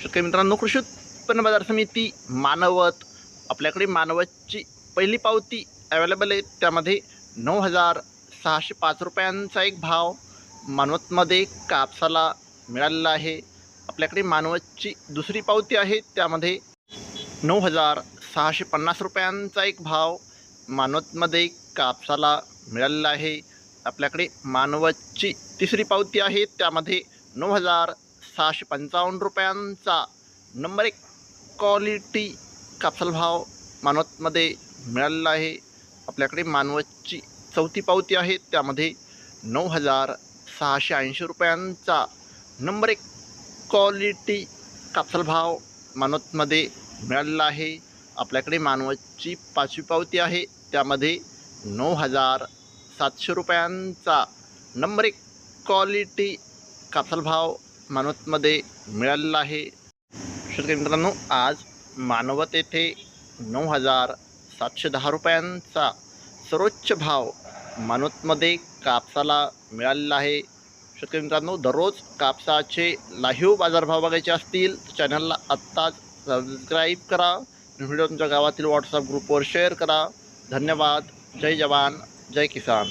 शेतकरी मित्रांनो, कृषी उत्पन्न बाजार समिती मानवत, आपल्याकडे मानवतची पहिली पावती अवेलेबल आहे. त्यामध्ये 9,605 रुपयांचा एक भाव मानवतमध्ये कापसाला मिळालेला आहे. आपल्याकडे मानवतची दुसरी पावती आहे, त्यामध्ये 9,650 रुपयांचा एक भाव मानवतमध्ये कापसाला मिळालेला आहे. आपल्याकडे मानवतची तिसरी पावती आहे, त्यामध्ये 9,655 रुपयांचा नंबर 1 क्वालिटी कापसाला भाव मानवतमध्ये मिळालेला आहे. आपल्याकडे मानवतची चौथी पावती आहे, त्यामध्ये 9,680 रुपयांचा नंबर 1 क्वालिटी कापसाला भाव मानवतमध्ये मिळालेला आहे. आपल्याकडे मानवतची पाचवी पावती आहे, त्यामध्ये 9,700 रुपयांचा नंबर 1 क्वालिटी कापसाला भाव मानवतमध्ये मिळालेला आहे. शेतकरी मित्रांनो, आज मानवत येथे 9,710 रुपयांचा सर्वोच्च भाव मानवतमध्ये कापसाला मिळालेला आहे. शेतकरी मित्रांनो, दररोज कापसाचे लाईव्ह बाजारभाव बघायचे असतील तर चॅनलला आत्ताच सबस्क्राईब करा. व्हिडिओ तुमच्या गावातील व्हॉट्सअप ग्रुपवर शेअर करा. धन्यवाद. जय जवान, जय किसान.